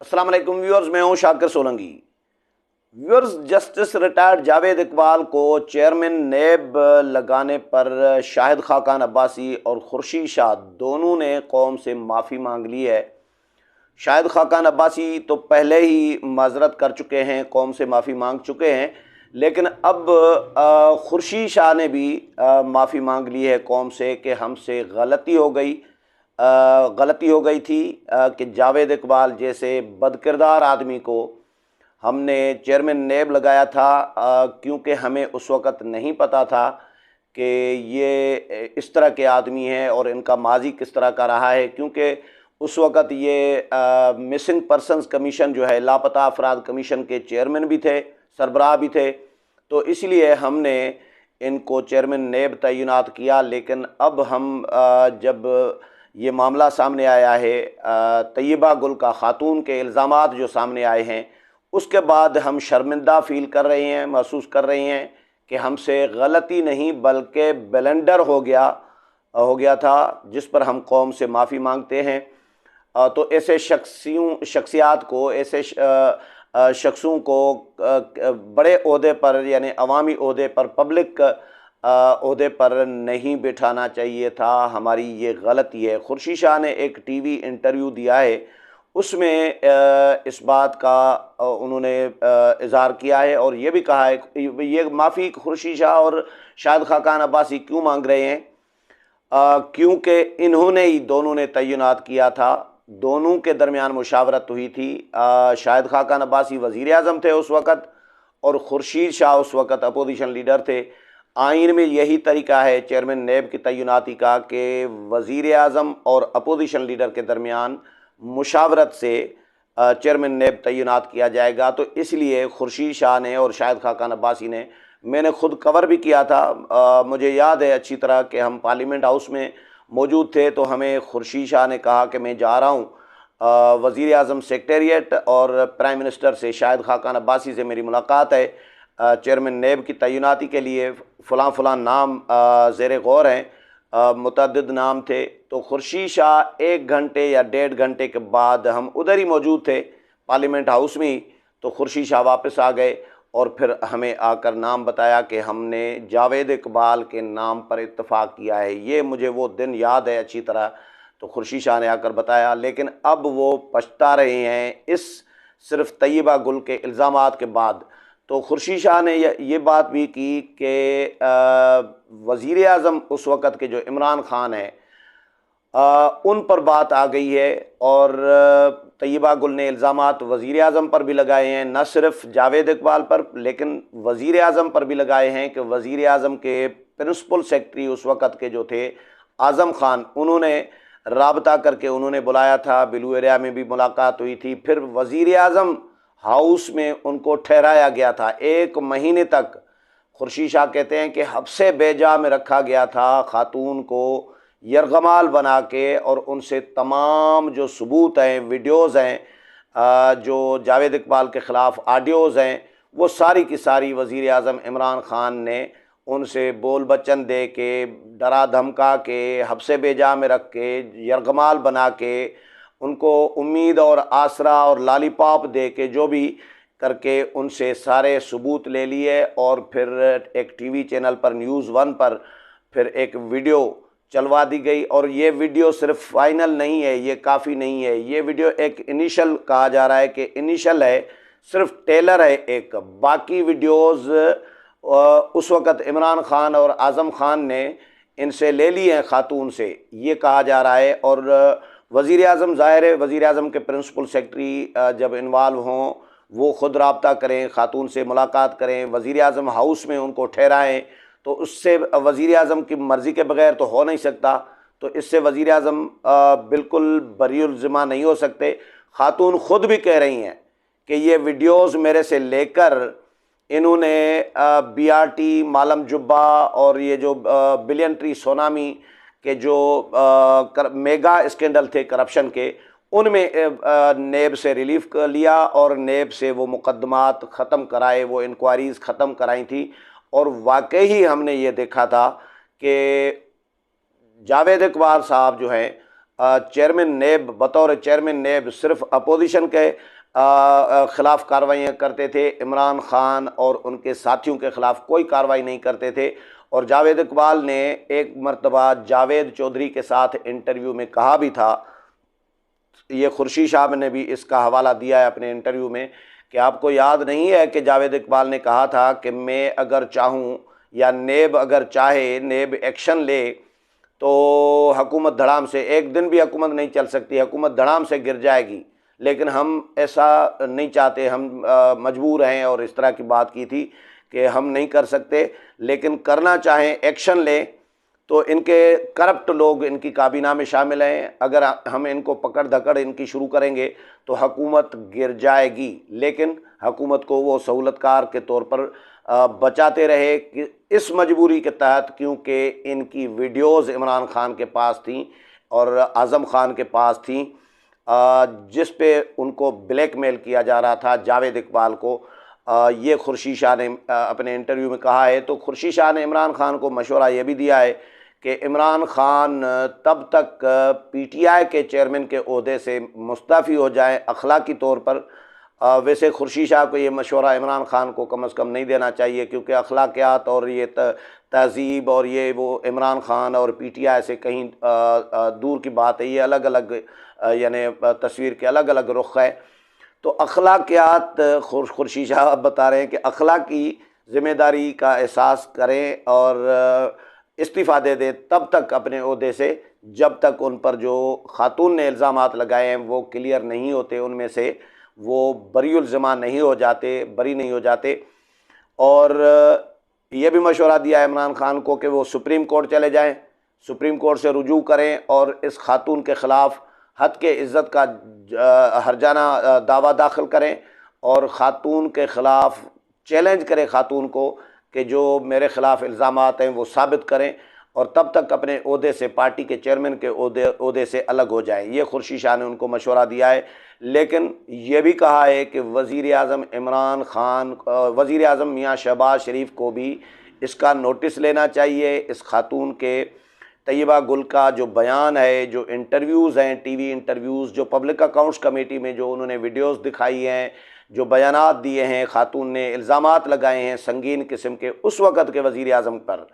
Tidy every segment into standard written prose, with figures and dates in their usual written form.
अस्सलाम वालेकुम व्यूअर्स, मैं हूं Shakir Solanki. Viewers, justice retired Javed Iqbal को चेयरमैन नेब लगाने पर शाहिद खाकान अब्बासी और खुर्शीद शाह दोनों ने कौम से माफ़ी मांग ली है। शाहिद खाकान अब्बासी तो पहले ही माजरत कर चुके हैं, कौम से माफ़ी मांग चुके हैं, लेकिन अब खुर्शीद शाह ने भी माफ़ी मांग ली है कौम से कि हमसे गलती हो गई थी कि जावेद इकबाल जैसे बदकिरदार आदमी को हमने चेयरमैन नेब लगाया था, क्योंकि हमें उस वक़्त नहीं पता था कि ये इस तरह के आदमी हैं और इनका माजी किस तरह का रहा है। क्योंकि उस वक़्त ये मिसिंग पर्सनस कमीशन जो है, लापता अफराद कमीशन के चेयरमैन भी थे, सरबराह भी थे, तो इसलिए हमने इनको चेयरमैन नेब तैनात किया। लेकिन अब हम जब ये मामला सामने आया है, तैयबा गुल का ख़ातून के इल्ज़ामात जो सामने आए हैं, उसके बाद हम शर्मिंदा फ़ील कर रहे हैं, महसूस कर रहे हैं कि हमसे गलती नहीं बल्कि ब्लंडर हो गया था, जिस पर हम कौम से माफ़ी मांगते हैं। तो ऐसे शख्सियात को, ऐसे शख्सों को बड़े ओहदे पर, यानी अवामी ओहदे पर, पब्लिक ओहदे पर नहीं बिठाना चाहिए था। हमारी ये गलती है। खुर्शीद शाह ने एक टीवी इंटरव्यू दिया है, उसमें इस बात का उन्होंने इज़हार किया है और ये भी कहा है, ये माफ़ी खुर्शीद शाह और शाहिद खाकान अब्बासी क्यों मांग रहे हैं? क्योंकि इन्होंने ही दोनों ने तैनात किया था, दोनों के दरमियान मुशावरत हुई थी। शाहिद खाकान अब्बासी वज़ीर आज़म थे उस वक़्त और खुर्शीद शाह उस वक़्त अपोजिशन लीडर थे। आइन में यही तरीका है चेयरमैन नेब की तैनाती का कि वज़ीर आज़म और अपोजिशन लीडर के दरमियान मुशावरत से चेयरमैन नेब तैनात किया जाएगा। तो इसलिए खुर्शीद शाह ने और शाहिद खाकान अब्बासी ने, मैंने ख़ुद कवर भी किया था, मुझे याद है अच्छी तरह कि हम पार्लियामेंट हाउस में मौजूद थे, तो हमें खुर्शीद शाह ने कहा कि मैं जा रहा हूँ वज़ीर आज़म सेक्रेटेरिएट और प्राइम मिनिस्टर से, शाहिद खाकान अब्बासी से मेरी मुलाकात है, चेयरमैन नेब की तैनाती के लिए फ़लाँ नाम ज़ेर गौर हैं। मुतअद्दिद नाम थे। तो खुर्शीद शाह 1 घंटे या 1.5 घंटे के बाद, हम उधर ही मौजूद थे पार्लियामेंट हाउस में ही, तो खुर्शीद शाह वापस आ गए और फिर हमें आकर नाम बताया कि हमने जावेद इकबाल के नाम पर इत्तफ़ाक़ किया है। ये मुझे वो दिन याद है अच्छी तरह। तो खुर्शीद शाह ने आकर बताया, लेकिन अब वो पछता रहे हैं इस सिर्फ़ तैयबा गुल के इल्ज़ामात के बाद। तो खुर्शीद शाह ने ये बात भी की कि वज़ीर आज़म उस वक़्त के जो इमरान ख़ान हैं, उन पर बात आ गई है और तैयबा गुल ने इल्ज़ामात वज़ीर आज़म पर भी लगाए हैं, न सिर्फ जावेद इकबाल पर लेकिन वज़ीर आज़म पर भी लगाए हैं कि वज़ीर आज़म के प्रिंसिपल सेक्रेटरी उस वक़्त के जो थे आज़म ख़ान, उन्होंने राबता करके उन्होंने बुलाया था, ब्लू एरिया में भी मुलाकात हुई थी, फिर वज़ीर आज़म हाउस में उनको ठहराया गया था 1 महीने तक। खुर्शीद शाह कहते हैं कि हब्से बेजा में रखा गया था खातून को, यरगमाल बना के, और उनसे तमाम जो सबूत हैं, वीडियोज़ हैं, जो जावेद इकबाल के ख़िलाफ़ ऑडियोज़ हैं, वो सारी की सारी वज़ीर आज़म इमरान ख़ान ने उनसे बोल बच्चन दे के, डरा धमका के, हब्से बेजा में रख के, यरगमाल बना के, उनको उम्मीद और आसरा और लॉलीपॉप दे के, जो भी करके उनसे सारे सबूत ले लिए। और फिर एक टीवी चैनल पर, न्यूज़ 1 पर, फिर एक वीडियो चलवा दी गई। और ये वीडियो सिर्फ फाइनल नहीं है, ये काफ़ी नहीं है, ये वीडियो एक इनिशियल कहा जा रहा है कि इनिशियल है, सिर्फ टेलर है एक। बाकी वीडियोज़ उस वक़्त इमरान ख़ान और आज़म ख़ान ने इनसे ले लिए हैं, ख़ातून से, ये कहा जा रहा है। और वज़ीर आज़म, ज़ाहिर है वज़ीर आज़म के प्रिंसिपल सेक्रेटरी जब इन्वॉल्व हों, वो ख़ुद रब्ता करें, ख़ातून से मुलाकात करें, वज़ीर आज़म हाउस में उनको ठहराएँ, तो उससे वज़ीर आज़म की मर्ज़ी के बग़ैर तो हो नहीं सकता। तो इससे वज़ीर आज़म बिल्कुल बरीउल ज़िम्मा नहीं हो सकते। ख़ातून ख़ुद भी कह रही हैं कि ये वीडियोज़ मेरे से लेकर इन्होंने BRT, मालम जुब्बा और ये जो बिलियन ट्री सोनामी के जो मेगा स्कैंडल थे करप्शन के, उनमें नेब से रिलीफ लिया और नेब से वो मुकदमात ख़त्म कराए, वो इंक्वायरीज़ ख़त्म कराई थी। और वाकई ही हमने ये देखा था कि जावेद इकबाल साहब जो हैं चेयरमैन नेब, बतौर चेयरमैन नेब सिर्फ अपोजिशन के ख़िलाफ़ कार्रवाइयाँ करते थे, इमरान खान और उनके साथियों के ख़िलाफ़ कोई कार्रवाई नहीं करते थे। और जावेद इकबाल ने एक मरतबा जावेद चौधरी के साथ इंटरव्यू में कहा भी था, ये खुर्शीद साहब ने भी इसका हवाला दिया है अपने इंटरव्यू में, कि आपको याद नहीं है कि जावेद इकबाल ने कहा था कि मैं अगर चाहूँ या नेब अगर चाहे, नेब एक्शन ले तो हुकूमत धड़ाम से, एक दिन भी हुकूमत नहीं चल सकती, हुकूमत धड़ाम से गिर जाएगी, लेकिन हम ऐसा नहीं चाहते, हम मजबूर हैं। और इस तरह की बात की थी कि हम नहीं कर सकते, लेकिन करना चाहें, एक्शन लें तो इनके करप्ट लोग इनकी काबीना में शामिल हैं, अगर हम इनको पकड़ धकड़ इनकी शुरू करेंगे तो हुकूमत गिर जाएगी। लेकिन हुकूमत को वो सहूलतकार के तौर पर बचाते रहे कि इस मजबूरी के तहत, क्योंकि इनकी वीडियोज़ इमरान खान के पास थी और आज़म खान के पास थी, जिस पे उनको ब्लैकमेल किया जा रहा था जावेद इकबाल को। ये खुर्शीद शाह ने अपने इंटरव्यू में कहा है। तो खुर्शीद शाह ने इमरान खान को मशवरा ये भी दिया है कि इमरान खान तब तक पीटीआई के चेयरमैन के ओहदे से मुस्तफ़ी हो जाएं अखलाकी तौर पर। वैसे खुर्शीद शाह को ये मशवरा इमरान खान को कम अज़ कम नहीं देना चाहिए, क्योंकि अखलाकियात और ये तहज़ीब और ये वो इमरान खान और पीटीआई से कहीं दूर की बात है। ये अलग अलग यानी तस्वीर के अलग अलग रुख है। तो अखलाकियात, खुर्शीद शाह बता रहे हैं कि अखलाकी ज़िम्मेदारी का एहसास करें और इस्तीफ़ा दे दें तब तक अपने ओहदे से, जब तक उन पर जो खातून ने इल्ज़ामात लगाए हैं वो क्लियर नहीं होते, उनमें से वो बरीउल ज़िम्मा नहीं हो जाते, बरी नहीं हो जाते। और ये भी मशवरा दिया है इमरान खान को कि वो सुप्रीम कोर्ट चले जाएं, सुप्रीम कोर्ट से रुजू करें और इस खातून के ख़िलाफ़ हद के इज़्ज़त का हर्जाना दावा दाखिल करें और ख़ातून के ख़िलाफ़ चैलेंज करें खातून को कि जो मेरे ख़िलाफ़ इल्ज़ामात हैं वो साबित करें, और तब तक अपने ओहदे से, पार्टी के चेयरमैन के ओहदे से अलग हो जाएं। ये खुर्शीद शाह ने उनको मशवरा दिया है। लेकिन ये भी कहा है कि वज़ीर आज़म इमरान खान, वज़ीर आज़म मियाँ शहबाज शरीफ को भी इसका नोटिस लेना चाहिए। इस खातून के तैयबा गुल का जो बयान है, जो इंटरव्यूज़ हैं, टीवी इंटरव्यूज़, जो पब्लिक अकाउंट्स कमेटी में जो उन्होंने वीडियोज़ दिखाई हैं, जो बयानात दिए हैं, खातून ने इल्ज़ामात लगाए हैं संगीन किस्म के उस वक़्त के वज़ीर आज़म पर,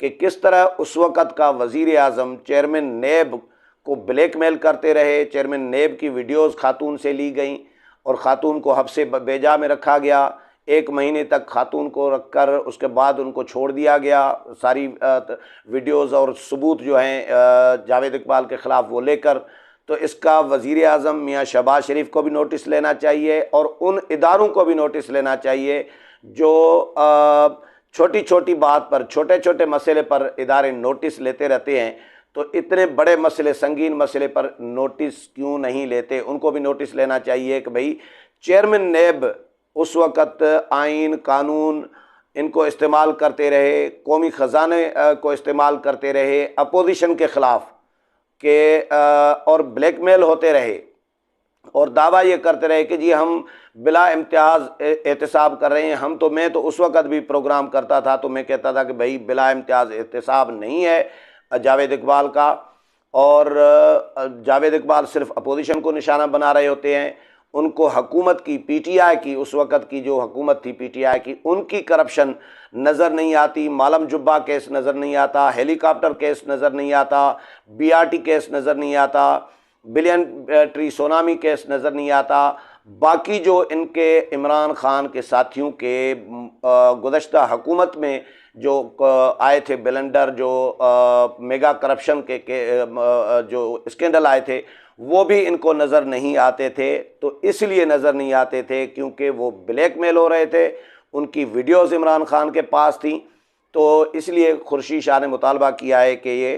कि किस तरह उस वक़्त का वज़ीर आज़म चेयरमैन नेब को ब्लैकमेल करते रहे। चेयरमैन नेब की वीडियोज़ खातून से ली गई और ख़ातून को हब्से बेजा में रखा गया। 1 महीने तक खातून को रखकर उसके बाद उनको छोड़ दिया गया। सारी वीडियोज़ और सबूत जो हैं जावेद इकबाल के ख़िलाफ़ वो लेकर। तो इसका वज़ीर आज़म मियाँ शहबाज शरीफ को भी नोटिस लेना चाहिए और उन इदारों को भी नोटिस लेना चाहिए जो छोटी छोटी बात पर, छोटे छोटे मसले पर इदारे नोटिस लेते रहते हैं। तो इतने बड़े मसले, संगीन मसले पर नोटिस क्यों नहीं लेते? उनको भी नोटिस लेना चाहिए कि भाई चेयरमैन नेब उस वक़्त आइन कानून इनको इस्तेमाल करते रहे, कौमी ख़जाने को इस्तेमाल करते रहे अपोजिशन के ख़िलाफ़ के और ब्लैकमेल होते रहे और दावा ये करते रहे कि जी हम बिला इम्तियाज़ एहतसाब कर रहे हैं। मैं तो उस वक़्त भी प्रोग्राम करता था तो मैं कहता था कि भाई बिला इम्तियाज़ एहतसाब नहीं है जावेद इकबाल का, और जावेद इकबाल सिर्फ अपोजिशन को निशाना बना रहे होते हैं। उनको हुकूमत की, पीटीआई की, उस वक़्त की जो हुकूमत थी पीटीआई की, उनकी करप्शन नज़र नहीं आती। मालम जुब्बा केस नज़र नहीं आता, हेलीकॉप्टर केस नज़र नहीं आता, बीआरटी केस नज़र नहीं आता, बिलियन ट्री सोनामी केस नज़र नहीं आता। बाकी जो इनके इमरान खान के साथियों के गुज़श्ता हुकूमत में जो आए थे ब्लेंडर, जो मेगा करप्शन के जो स्कैंडल आए थे, वो भी इनको नज़र नहीं आते थे। तो इसलिए नज़र नहीं आते थे क्योंकि वो ब्लैकमेल हो रहे थे, उनकी वीडियोज़ इमरान खान के पास थी। तो इसलिए खुर्शीद शाह ने मुतालबा किया है कि ये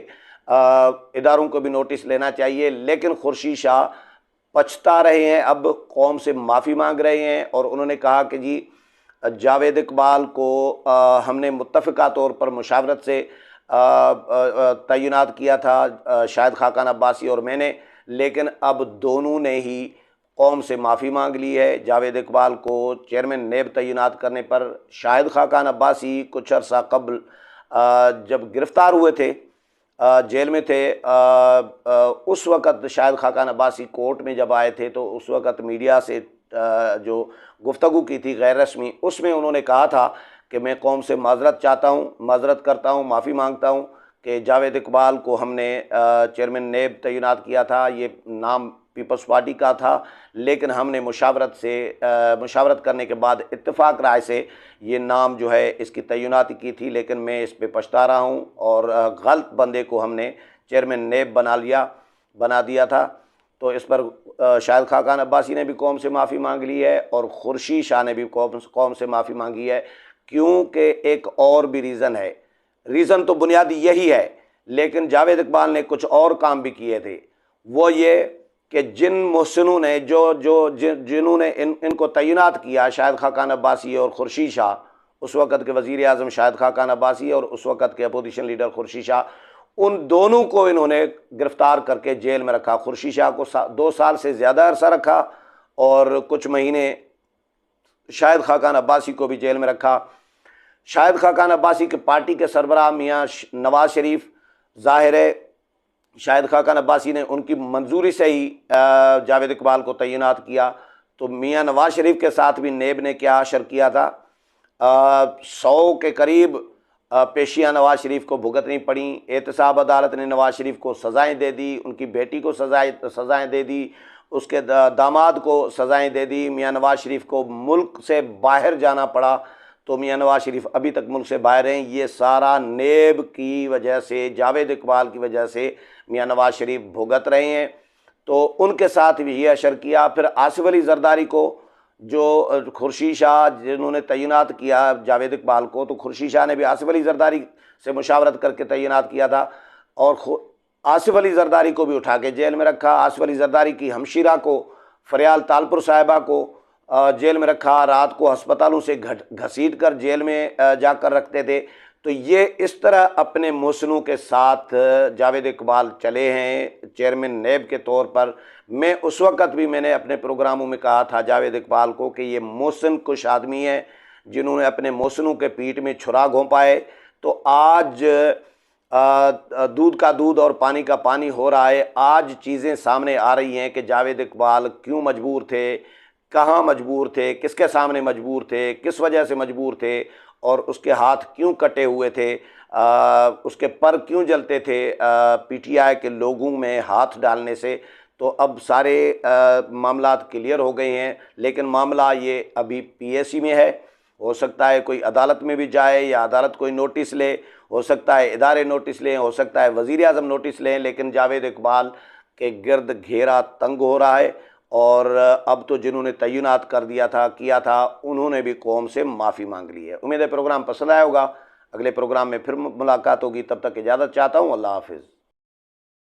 इदारों को भी नोटिस लेना चाहिए। लेकिन खुर्शीद शाह पछता रहे हैं, अब कौम से माफ़ी मांग रहे हैं और उन्होंने कहा कि जी जावेद इकबाल को हमने मुत्तफ़िका तौर पर मुशावरत से तैनात किया था, शाहिद खाकान अब्बासी और मैंने, लेकिन अब दोनों ने ही कौम से माफ़ी मांग ली है। जावेद इकबाल को चेयरमैन नेब तैनात करने पर शाहिद खाकान अब्बासी कुछ अर्सा कबल जब गिरफ़्तार हुए थे जेल में थे। उस वक़्त शाहिद खाकान अब्बासी कोर्ट में जब आए थे तो उस वक़्त मीडिया से जो गुफ्तगू की थी गैर रस्मी, उसमें उन्होंने कहा था कि मैं कौम से माज़रत चाहता हूँ, माज़रत करता हूँ, माफ़ी मांगता हूँ कि जावेद इकबाल को हमने चेयरमैन नेब तैनात किया था, ये नाम पीपल्स पार्टी का था, लेकिन हमने मुशावरत करने के बाद इत्तेफाक राय से ये नाम जो है इसकी तैनाती की थी, लेकिन मैं इस पे पछता रहा हूँ और गलत बंदे को हमने चेयरमैन नेब बना दिया था। तो इस पर शाहिद खाकान अब्बासी ने भी कौम से माफ़ी मांग ली है और खुर्शीद शाह ने भी कौम से माफ़ी मांगी है, क्योंकि एक और भी रीज़न है। रीज़न तो बुनियादी यही है, लेकिन जावेद इकबाल ने कुछ और काम भी किए थे। वो ये कि जिन मोहसिनों ने जिन्होंने इनको तैनात किया, शाहिद खाकान अब्बासी और खुर्शीद शाह, उस वक़्त के वज़ीर आज़म शाहिद खाकान अब्बासी और उस वक़्त के अपोजिशन लीडर खुर्शीद शाह, उन दोनों को इन्होंने गिरफ़्तार करके जेल में रखा। खुर्शीद शाह को 2 साल से ज़्यादा अरसा रखा और कुछ महीने शाहिद खाकान अब्बासी को भी जेल में रखा। शाहिद खाकान अब्बासी के पार्टी के सरबराह मियाँ नवाज़ शरीफ, ज़ाहिर है शाहिद खाकान अब्बासी ने उनकी मंजूरी से ही जावेद इकबाल को तैनात किया। तो मियाँ नवाज़ शरीफ के साथ भी नेब ने क्या अशर किया था, 100 के करीब पेशियाँ नवाज़ शरीफ को भुगतनी पड़ी। एहतसाब अदालत ने नवाज़ शरीफ को सज़ाएँ दे दी, उनकी बेटी को सज़ाएँ दे दी, उसके दामाद को सज़ाएँ दे दी। मियाँ नवाज़ शरीफ को मुल्क से बाहर जाना पड़ा, तो मियाँ नवाज़ शरीफ अभी तक मुल्क से बाहर हैं। ये सारा नेब की वजह से, जावेद इकबाल की वजह से मियाँ नवाज़ शरीफ भुगत रहे हैं। तो उनके साथ भी ये अशर किया। फिर आसिफ अली ज़रदारी को, जो खुर्शीद शाह जिन्होंने तैनात किया जावेद इकबाल को, तो खुर्शीद शाह ने भी आसिफ अली ज़रदारी से मुशावरत करके तैनात किया था और आसिफ अली ज़रदारी को भी उठा के जेल में रखा। आसिफ अली ज़रदारी की हमशीरा को, फरियाल तालपुर साहिबा को जेल में रखा, रात को अस्पतालों से घसीट कर जेल में जाकर रखते थे। तो ये इस तरह अपने मोहसिनों के साथ जावेद इकबाल चले हैं चेयरमैन नेब के तौर पर। मैं उस वक़्त भी मैंने अपने प्रोग्रामों में कहा था जावेद इकबाल को कि ये मोहसिन कुछ आदमी है जिन्होंने अपने मोहसिनों के पीठ में छुरा घोंपा है। तो आज दूध का दूध और पानी का पानी हो रहा है। आज चीज़ें सामने आ रही हैं कि जावेद इकबाल क्यों मजबूर थे, कहाँ मजबूर थे, किसके सामने मजबूर थे, किस वजह से मजबूर थे और उसके हाथ क्यों कटे हुए थे, उसके पर क्यों जलते थे पीटीआई के लोगों में हाथ डालने से। तो अब सारे मामलात क्लियर हो गए हैं, लेकिन मामला ये अभी पीएसी में है। हो सकता है कोई अदालत में भी जाए या अदालत कोई नोटिस ले, हो सकता है इदारे नोटिस लें, हो सकता है वज़ीर आज़म नोटिस लें, लेकिन जावेद इकबाल के गिर्द घेरा तंग हो रहा है। और अब तो जिन्होंने तैनात कर दिया था, किया था, उन्होंने भी कौम से माफ़ी मांग ली है। उम्मीद है प्रोग्राम पसंद आया होगा। अगले प्रोग्राम में फिर मुलाकात होगी, तब तक इजाज़त चाहता हूँ। अल्लाह हाफ़िज़।